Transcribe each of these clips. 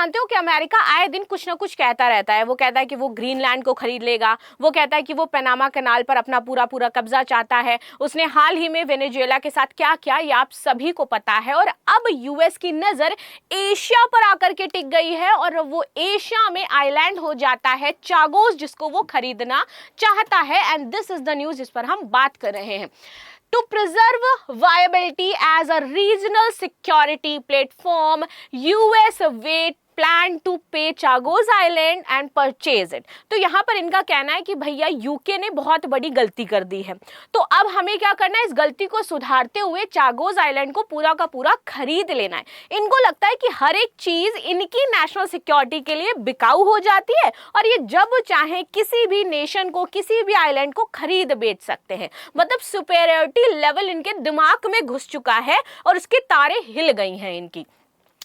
जानते हो कि अमेरिका आए दिन कुछ ना कुछ कहता रहता है। वो कहता है कि वो ग्रीनलैंड को खरीद लेगा, वो कहता है कि वो पनामा कनाल पर अपना पूरा कब्जा चाहता है। उसने हाल ही में वेनेजुएला के साथ क्या किया ये आप सभी को पता है। और अब यूएस की नजर एशिया पर आकर के टिक गई है और वो एशिया में आइलैंड हो जाता है चागोस, जिसको वो खरीदना चाहता है। And this is the news जिस पर हम बात कर रहे हैं। To preserve viability as a regional security platform, US wait plan to pay Chagos Island and purchase it। तो यहाँ पर इनका कहना है कि भैया यूके ने बहुत बड़ी गलती कर दी है, तो अब हमें क्या करना है, इस गलती को सुधारते हुए चागोस आइलैंड को पूरा का पूरा खरीद लेना है। इनको लगता है कि हर एक चीज इनकी नेशनल सिक्योरिटी के लिए बिकाऊ हो जाती है और ये जब चाहे किसी भी नेशन को, किसी भी आइलैंड को खरीद बेच सकते हैं। मतलब सुपेरियरिटी लेवल इनके दिमाग में घुस चुका है और उसकी तारें हिल गई हैं इनकी।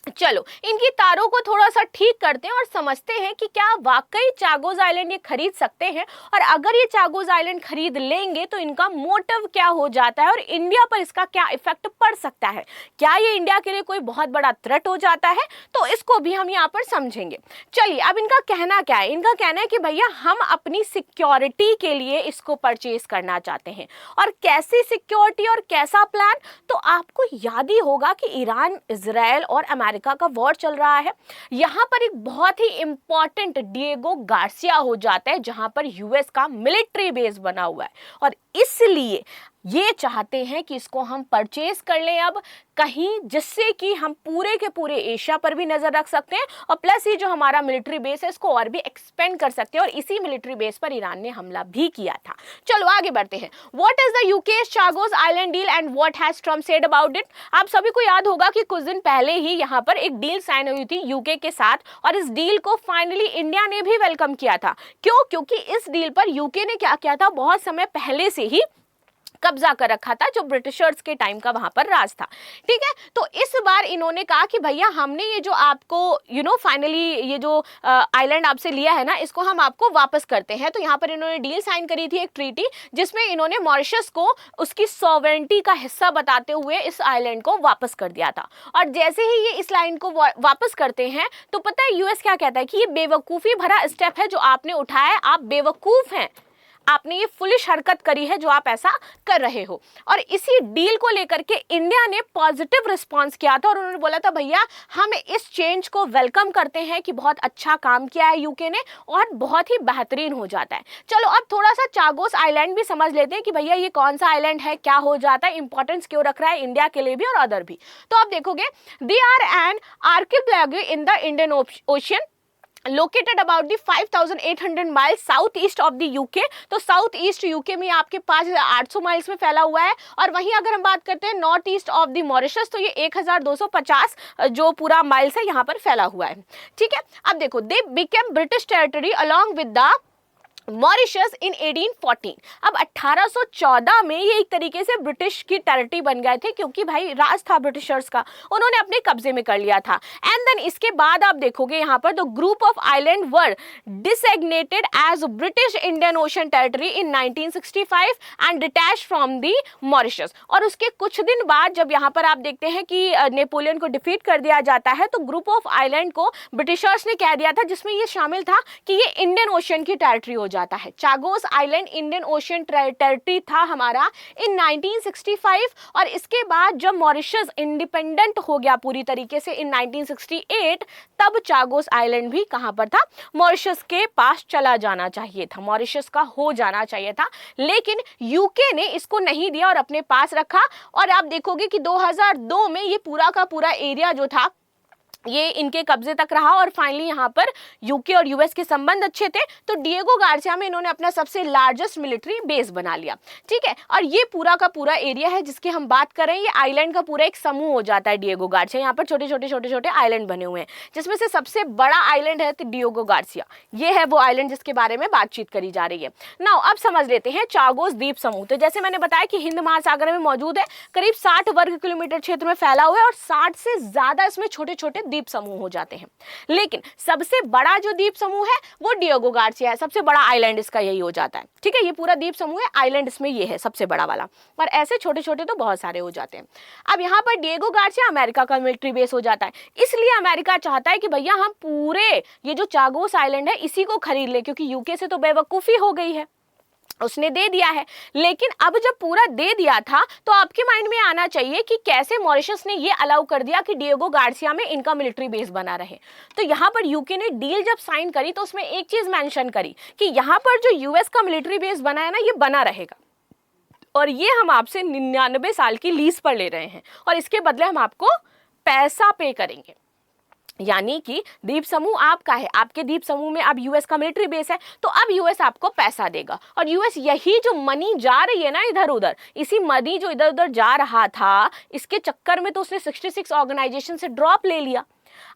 चलो इनकी तारों को थोड़ा सा ठीक करते हैं और समझते हैं कि क्या वाकई चागोस आइलैंड ये खरीद सकते हैं, और अगर ये चागोस आइलैंड खरीद लेंगे तो इनका मोटिव क्या हो जाता है और इंडिया पर इसका क्या इफेक्ट पड़ सकता है। क्या ये इंडिया के लिए कोई बहुत बड़ा थ्रेट हो जाता है, तो इसको भी हम यहाँ पर समझेंगे। चलिए अब इनका कहना क्या है। इनका कहना है कि भैया हम अपनी सिक्योरिटी के लिए इसको परचेज करना चाहते हैं। और कैसी सिक्योरिटी और कैसा प्लान, तो आपको याद ही होगा कि ईरान, इजराइल और अमेरिका का वॉर चल रहा है। यहां पर एक बहुत ही इंपॉर्टेंट डिएगो गार्सिया हो जाता है जहां पर यूएस का मिलिट्री बेस बना हुआ है, और इसलिए ये चाहते हैं कि इसको हम परचेज कर लें अब कहीं, जिससे कि हम पूरे के पूरे एशिया पर भी नजर रख सकते हैं और प्लस ये जो हमारा मिलिट्री बेस है इसको और भी एक्सपेंड कर सकते हैं। और इसी मिलिट्री बेस पर ईरान ने हमला भी किया था। चलो आगे बढ़ते हैं। What is the UK Chagos island deal and what has Trump said about it. आप सभी को याद होगा कि कुछ दिन पहले ही यहाँ पर एक डील साइन हुई थी यूके के साथ, और इस डील को फाइनली इंडिया ने भी वेलकम किया था। क्यों? क्योंकि इस डील पर यूके ने क्या किया था, बहुत समय पहले से ही कब्जा कर रखा था, जो ब्रिटिशर्स के टाइम का वहां पर राज था। ठीक है, तो इस बार इन्होंने कहा कि भैया हमने ये जो आपको फाइनली ये जो आइलैंड आपसे लिया है ना, इसको हम आपको वापस करते हैं। तो यहाँ पर इन्होंने डील साइन करी थी, एक ट्रीटी, जिसमें इन्होंने मॉरिशस को उसकी सॉवरेंटी का हिस्सा बताते हुए इस आइलैंड को वापस कर दिया था। और जैसे ही ये इस लाइन को वापस करते हैं तो पता है यूएस क्या कहता है कि ये बेवकूफ़ी भरा स्टेप है जो आपने उठाया है, आप बेवकूफ़ हैं, आपने ये फुलिश हरकत करी है जो आप ऐसा कर रहे हो। और इसी डील को लेकर के इंडिया ने पॉजिटिव रिस्पांस किया था और उन्होंने बोला था भैया हम इस चेंज को वेलकम करते हैं कि बहुत अच्छा काम किया है यूके ने और बहुत ही बेहतरीन हो जाता है। चलो अब थोड़ा सा चागोस आइलैंड भी समझ लेते हैं कि भैया ये कौन सा आइलैंड है, क्या हो जाता है, इंपॉर्टेंस क्यों रख रहा है इंडिया के लिए भी और अदर भी। तो आप देखोगे they are an archipelago in the Indian Ocean located about the 5800 miles south east of the UK. तो साउथ ईस्ट यूके में आपके 5800 माइल्स में फैला हुआ है। और वहीं अगर हम बात करते हैं north east of the Mauritius, तो ये 1250 जो पूरा माइल्स है यहाँ पर फैला हुआ है। ठीक है, अब देखो they became British territory along with the Mauritius in 1814। अब 1814 में ये एक तरीके से ब्रिटिश की टेरिटरी बन गए थे, क्योंकि भाई राज था ब्रिटिशर्स का, उन्होंने अपने कब्जे में कर लिया था। एंड देन इसके बाद आप देखोगे यहाँ पर the group of island were designated as British Indian Ocean territory in 1965 and detach from the Mauritius. और उसके कुछ दिन बाद जब यहाँ पर आप देखते हैं कि नेपोलियन को डिफीट कर दिया जाता है, तो ग्रुप ऑफ आइलैंड को ब्रिटिशर्स ने कह दिया था, जिसमें ये शामिल था कि ये इंडियन ओशन की टेरिटरी हो जाता है। Chagos island Indian ocean territory था हमारा इन 1965। और इसके बाद जब मॉरिशस इंडिपेंडेंट हो गया पूरी तरीके से इन 1968, तब चागोस आइलैंड भी कहां पर था, मॉरिशस के पास चला जाना चाहिए था, मॉरिशस का हो जाना चाहिए था। लेकिन यूके ने इसको नहीं दिया और अपने पास रखा। और आप देखोगे कि 2002 में ये पूरा का पूरा एरिया जो था ये इनके कब्जे तक रहा और फाइनली यहाँ पर यूके और यूएस के संबंध अच्छे थे, तो डिएगो गार्सिया में इन्होंने अपना सबसे लार्जेस्ट मिलिट्री बेस बना लिया। ठीक है, और ये पूरा का पूरा एरिया है जिसकी हम बात कर रहे हैं, ये आइलैंड का पूरा एक समूह हो जाता है डिएगो गार्सिया। यहाँ पर छोटे छोटे आइलैंड बने हुए हैं, जिसमें से सबसे बड़ा आइलैंड है डिएगो गार्सिया। ये है वो आइलैंड जिसके बारे में बातचीत करी जा रही है। नाउ अब समझ लेते हैं चागोस द्वीप समूह। तो जैसे मैंने बताया कि हिंद महासागर में मौजूद है, करीब 60 वर्ग किलोमीटर क्षेत्र में फैला हुआ है और 60 से ज्यादा इसमें छोटे छोटे द्वीप समूह हो जाते हैं। लेकिन सबसे बड़ा जो द्वीप समूह है वो डिएगो गार्सिया है, सबसे बड़ा आइलैंड इसका यही हो जाता है। ठीक है, ये पूरा द्वीप समूह है, आइलैंड इसमें ये है सबसे बड़ा वाला, और ऐसे छोटे छोटे तो बहुत सारे हो जाते हैं। अब यहाँ पर डिएगो गार्सिया अमेरिका का मिलिट्री बेस हो जाता है, इसलिए अमेरिका चाहता है कि भैया हम पूरे ये जो चागोस आइलैंड है इसी को खरीद ले, क्योंकि यूके से तो बेवकूफ़ी हो गई है, उसने दे दिया है। लेकिन अब जब पूरा दे दिया था तो आपके माइंड में आना चाहिए कि कैसे मॉरिशस ने ये अलाउ कर दिया कि डिएगो गार्सिया में इनका मिलिट्री बेस बना रहे। तो यहाँ पर यूके ने डील जब साइन करी तो उसमें एक चीज मेंशन करी कि यहाँ पर जो यूएस का मिलिट्री बेस बना है ना, ये बना रहेगा, और ये हम आपसे 99 साल की लीज पर ले रहे हैं, और इसके बदले हम आपको पैसा पे करेंगे। यानी कि द्वीप समूह आपका है, आपके द्वीप समूह में अब यूएस का मिलिट्री बेस है, तो अब यूएस आपको पैसा देगा। और यूएस यही जो मनी जा रही है ना इधर उधर, इसी मनी जो इधर उधर जा रहा था, इसके चक्कर में तो उसने 66 ऑर्गेनाइजेशन से ड्रॉप ले लिया।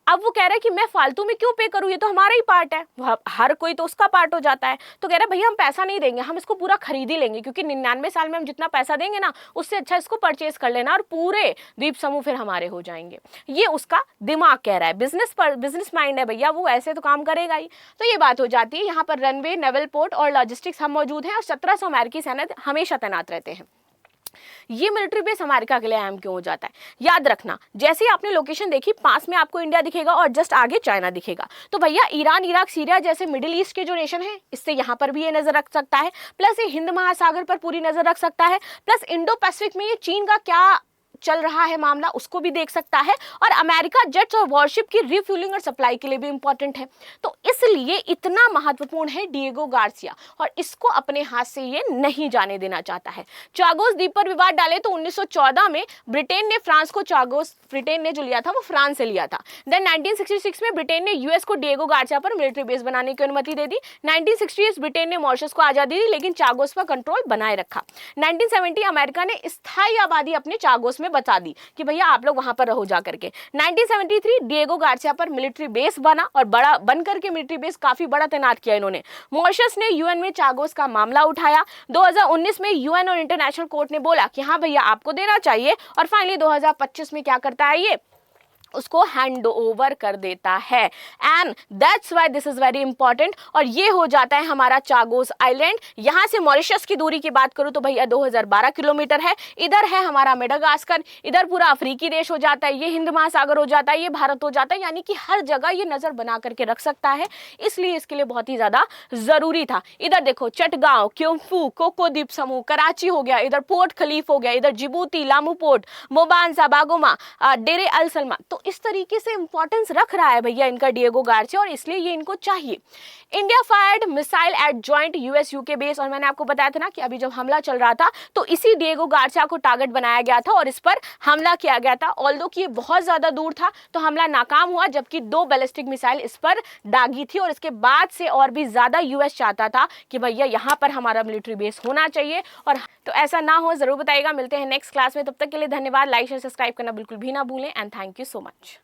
अब वो कह रहा है कि मैं फालतू में क्यों पे करूं, ये तो हमारा ही पार्ट है, हर कोई तो उसका पार्ट हो जाता है। तो कह रहा है भैया हम पैसा नहीं देंगे, हम इसको पूरा खरीद ही लेंगे, क्योंकि 99 साल में हम जितना पैसा देंगे ना उससे अच्छा इसको परचेज कर लेना और पूरे द्वीप समूह फिर हमारे हो जाएंगे। ये उसका दिमाग कह रहा है, बिजनेस माइंड है भैया, वो ऐसे तो काम करेगा ही। तो ये बात हो जाती है। यहाँ पर रनवे, नेवल पोर्ट और लॉजिस्टिक्स हम मौजूद हैं, और 1700 अमेरिकी सैनिक हमेशा तैनात रहते हैं। ये मिलिट्री बेस अमेरिका के लिए अहम क्यों हो जाता है, याद रखना, जैसे ही आपने लोकेशन देखी पास में आपको इंडिया दिखेगा और जस्ट आगे चाइना दिखेगा, तो भैया ईरान, इराक, सीरिया जैसे मिडिल ईस्ट के जो नेशन है, इससे यहाँ पर भी ये नजर रख सकता है, प्लस ये हिंद महासागर पर पूरी नजर रख सकता है, प्लस इंडो पैसिफिक में ये चीन का क्या चल रहा है मामला उसको भी देख सकता है, और अमेरिका जेट्स और वॉरशिप की रिफ्यूलिंग और सप्लाई के लिए भी इंपॉर्टेंट है। तो इसलिए इतना महत्वपूर्ण है डिएगो गार्सिया, और इसको अपने हाथ से ये नहीं जाने देना चाहता है। चागोस द्वीप पर विवाद डाले तो 1914 में ब्रिटेन ने फ्रांस को ब्रिटेन ने जो लिया था वो फ्रांस से लिया था। देन 1966 में ब्रिटेन ने यूएस को डिएगो गार्सिया पर मिलिट्री बेस बनाने की अनुमति दे दी। 1968 ब्रिटेन ने मॉरिशस को आजादी दी, लेकिन चागोस पर कंट्रोल बनाए रखा। 1970 अमेरिका ने स्थायी आबादी अपने चागोस में बता दी कि भैया आप लोग वहां पर रहो जा करके। 1973 डिएगो गार्सिया पर मिलिट्री बेस बना, और बड़ा बन करके मिलिट्री बेस काफी बड़ा तैनात किया इन्होंने। मॉरिशस ने यूएन में चागोस का मामला उठाया। 2019 में यूएन और इंटरनेशनल कोर्ट ने बोला कि हाँ भैया आपको देना चाहिए, और फाइनली 2025 में क्या करता है, ये उसको हैंड ओवर कर देता है। And that's why this is very important, और ये हो जाता है हमारा चागोस आइलैंड। यहां से मॉरिशस की दूरी की बात करूं तो भैया 2012 किलोमीटर है। इधर है हमारा मेडागास्कर, इधर पूरा अफ्रीकी देश हो जाता है, ये हिंद महासागर हो जाता है, ये भारत हो जाता है, यानी कि हर जगह ये नजर बना करके रख सकता है, इसलिए इसके लिए बहुत ही ज्यादा जरूरी था। इधर देखो चटगांव, क्योंफू, कोको द्वीप समूह, कराची हो गया, इधर पोर्ट खलीफ हो गया, इधर जिबूती, लामू पोर्ट, मोबानसा, बागोमा, डेरे अल सलमा, तो इस तरीके से इंपॉर्टेंस रख रहा है भैया इनका डिएगो गार्सिया, और इसलिए ये इनको चाहिए। India fired missile eight joint US UK base, और मैंने आपको बताया था ना कि अभी जब हमला चल रहा था तो इसी डिएगो गार्सिया को टारगेट बनाया गया था और इस पर हमला किया गया था। ऑल्दो कि ये बहुत ज्यादा दूर था तो हमला नाकाम हुआ, जबकि 2 बैलिस्टिक मिसाइल इस पर दागी थी, और इसके बाद से और भी ज्यादा यूएस चाहता था कि भैया यहाँ पर हमारा मिलिट्री बेस होना चाहिए, और तो ऐसा ना हो जरूर बताइएगा। मिलते हैं नेक्स्ट क्लास में, तब तक के लिए धन्यवाद। लाइक शेयर सब्सक्राइब करना बिल्कुल भी ना भूलें, and thank you so much.